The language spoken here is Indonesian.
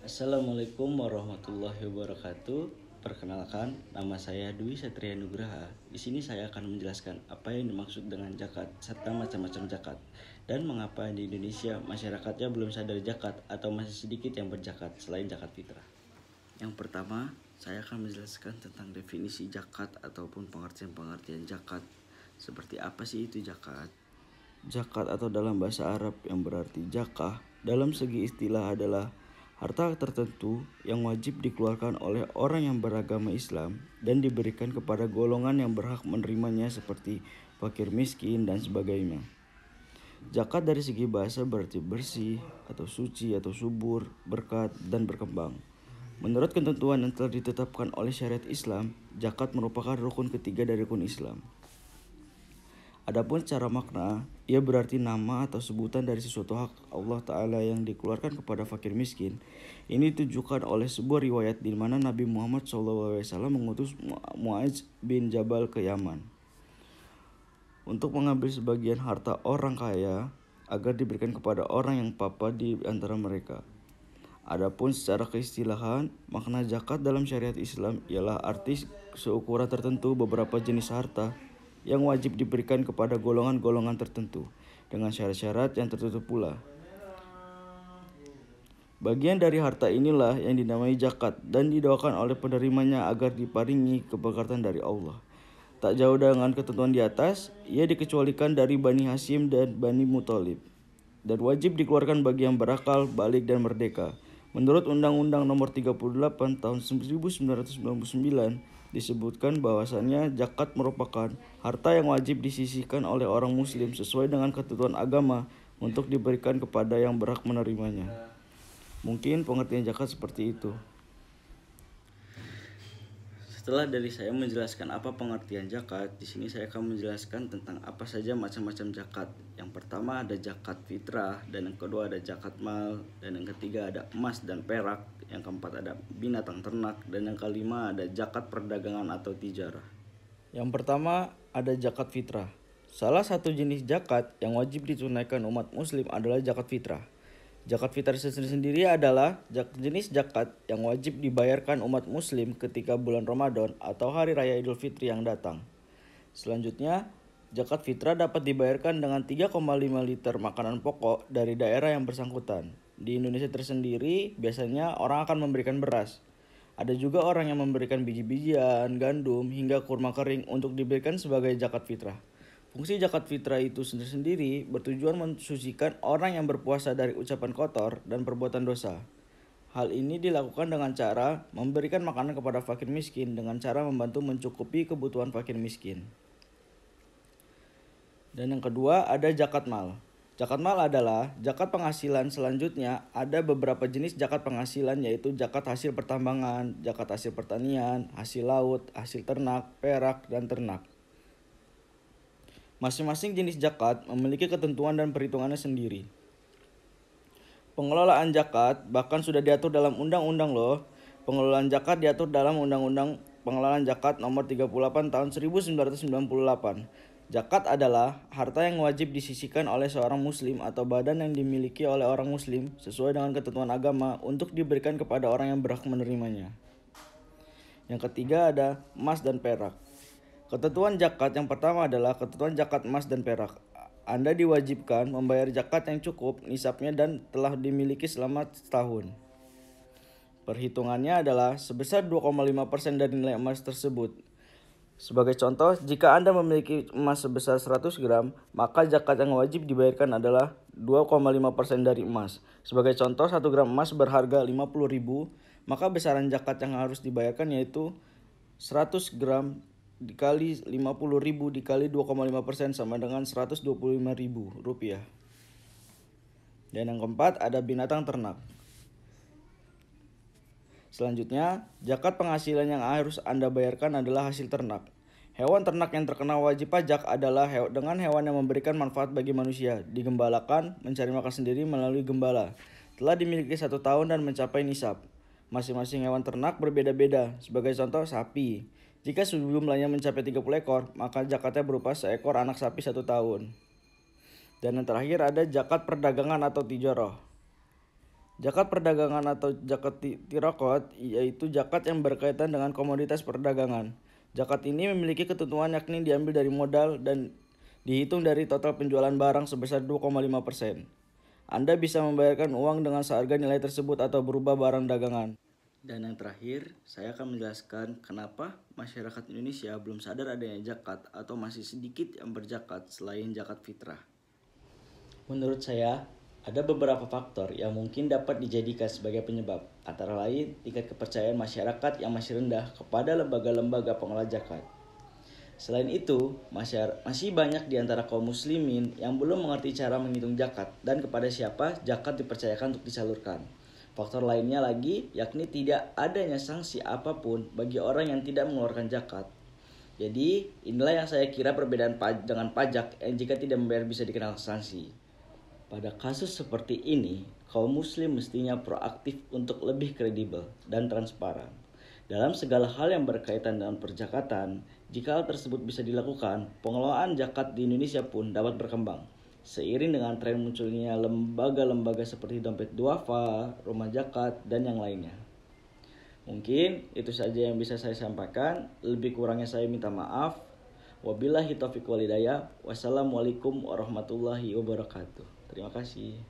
Assalamualaikum warahmatullahi wabarakatuh. Perkenalkan, nama saya Dwi Satria Nugraha. Di sini saya akan menjelaskan apa yang dimaksud dengan zakat serta macam-macam zakat dan mengapa di Indonesia masyarakatnya belum sadar zakat atau masih sedikit yang berzakat selain zakat fitrah. Yang pertama, saya akan menjelaskan tentang definisi zakat ataupun pengertian-pengertian zakat. Seperti apa sih itu zakat? Zakat atau dalam bahasa Arab yang berarti zakah, dalam segi istilah adalah harta tertentu yang wajib dikeluarkan oleh orang yang beragama Islam dan diberikan kepada golongan yang berhak menerimanya seperti fakir miskin dan sebagainya. Zakat dari segi bahasa berarti bersih atau suci atau subur, berkat dan berkembang. Menurut ketentuan yang telah ditetapkan oleh syariat Islam, zakat merupakan rukun ketiga dari rukun Islam. Adapun secara makna, ia berarti nama atau sebutan dari sesuatu hak Allah Ta'ala yang dikeluarkan kepada fakir miskin. Ini ditujukan oleh sebuah riwayat di mana Nabi Muhammad SAW mengutus Mu'adz bin Jabal ke Yaman untuk mengambil sebagian harta orang kaya agar diberikan kepada orang yang papa di antara mereka. Adapun secara keistilahan, makna zakat dalam syariat Islam ialah arti seukuran tertentu beberapa jenis harta yang wajib diberikan kepada golongan-golongan tertentu dengan syarat-syarat yang tertentu pula. Bagian dari harta inilah yang dinamai zakat dan didoakan oleh penerimanya agar diparingi keberkatan dari Allah. Tak jauh dengan ketentuan di atas, ia dikecualikan dari Bani Hashim dan Bani Muthalib dan wajib dikeluarkan bagi yang berakal, balik dan merdeka. Menurut Undang-Undang Nomor 38 Tahun 1999 disebutkan bahwasannya zakat merupakan harta yang wajib disisihkan oleh orang muslim sesuai dengan ketentuan agama untuk diberikan kepada yang berhak menerimanya. Mungkin pengertian zakat seperti itu. Setelah dari saya menjelaskan apa pengertian zakat, di sini saya akan menjelaskan tentang apa saja macam-macam zakat. Yang pertama ada zakat fitrah, dan yang kedua ada zakat mal, dan yang ketiga ada emas dan perak, yang keempat ada binatang ternak, dan yang kelima ada zakat perdagangan atau tijarah. Yang pertama ada zakat fitrah. Salah satu jenis zakat yang wajib ditunaikan umat muslim adalah zakat fitrah. Zakat fitrah sendiri adalah jenis zakat yang wajib dibayarkan umat muslim ketika bulan Ramadan atau hari raya Idul Fitri yang datang. Selanjutnya, zakat fitrah dapat dibayarkan dengan 3,5 liter makanan pokok dari daerah yang bersangkutan. Di Indonesia tersendiri, biasanya orang akan memberikan beras. Ada juga orang yang memberikan biji-bijian, gandum, hingga kurma kering untuk diberikan sebagai zakat fitrah. Fungsi zakat fitrah itu sendiri bertujuan mensucikan orang yang berpuasa dari ucapan kotor dan perbuatan dosa. Hal ini dilakukan dengan cara memberikan makanan kepada fakir miskin dengan cara membantu mencukupi kebutuhan fakir miskin. Dan yang kedua ada zakat mal. Zakat mal adalah zakat penghasilan. Selanjutnya ada beberapa jenis zakat penghasilan, yaitu zakat hasil pertambangan, zakat hasil pertanian, hasil laut, hasil ternak, perak, dan ternak. Masing-masing jenis zakat memiliki ketentuan dan perhitungannya sendiri. Pengelolaan zakat bahkan sudah diatur dalam undang-undang loh. Pengelolaan zakat diatur dalam Undang-Undang Pengelolaan Zakat Nomor 38 Tahun 1998. Zakat adalah harta yang wajib disisihkan oleh seorang muslim atau badan yang dimiliki oleh orang muslim sesuai dengan ketentuan agama untuk diberikan kepada orang yang berhak menerimanya. Yang ketiga ada emas dan perak. Ketentuan zakat yang pertama adalah ketentuan zakat emas dan perak. Anda diwajibkan membayar zakat yang cukup nisabnya dan telah dimiliki selama setahun. Perhitungannya adalah sebesar 2,5% dari nilai emas tersebut. Sebagai contoh, jika Anda memiliki emas sebesar 100 gram, maka zakat yang wajib dibayarkan adalah 2,5% dari emas. Sebagai contoh, 1 gram emas berharga 50.000, maka besaran zakat yang harus dibayarkan yaitu 100 gram dikali 50.000 dikali 2,5% sama dengan 125.000 rupiah. Dan yang keempat ada binatang ternak. Selanjutnya, zakat penghasilan yang harus Anda bayarkan adalah hasil ternak. Hewan ternak yang terkena wajib pajak adalah dengan hewan yang memberikan manfaat bagi manusia, digembalakan, mencari makan sendiri melalui gembala, telah dimiliki 1 tahun dan mencapai nisab. Masing-masing hewan ternak berbeda-beda. Sebagai contoh, sapi. Jika jumlahnya mencapai 30 ekor, maka zakatnya berupa seekor anak sapi 1 tahun. Dan yang terakhir ada zakat perdagangan atau tijoroh. Zakat perdagangan atau zakat tirokot yaitu zakat yang berkaitan dengan komoditas perdagangan. Zakat ini memiliki ketentuan yakni diambil dari modal dan dihitung dari total penjualan barang sebesar 2,5%. Anda bisa membayarkan uang dengan seharga nilai tersebut atau berubah barang dagangan. Dan yang terakhir, saya akan menjelaskan kenapa masyarakat Indonesia belum sadar adanya zakat atau masih sedikit yang berzakat selain zakat fitrah. Menurut saya, ada beberapa faktor yang mungkin dapat dijadikan sebagai penyebab, antara lain tingkat kepercayaan masyarakat yang masih rendah kepada lembaga-lembaga pengelola zakat. Selain itu, masih banyak di antara kaum muslimin yang belum mengerti cara menghitung zakat dan kepada siapa zakat dipercayakan untuk disalurkan. Faktor lainnya lagi yakni tidak adanya sanksi apapun bagi orang yang tidak mengeluarkan zakat. Jadi, inilah yang saya kira perbedaan dengan pajak yang jika tidak membayar bisa dikenal sanksi. Pada kasus seperti ini, kaum muslim mestinya proaktif untuk lebih kredibel dan transparan. Dalam segala hal yang berkaitan dengan perjakatan, jika hal tersebut bisa dilakukan, pengelolaan zakat di Indonesia pun dapat berkembang. Seiring dengan tren munculnya lembaga-lembaga seperti Dompet Duafa, Rumah Zakat, dan yang lainnya. Mungkin itu saja yang bisa saya sampaikan. Lebih kurangnya saya minta maaf. Wabillahi taufiq wal hidayah. Wassalamualaikum warahmatullahi wabarakatuh. Terima kasih.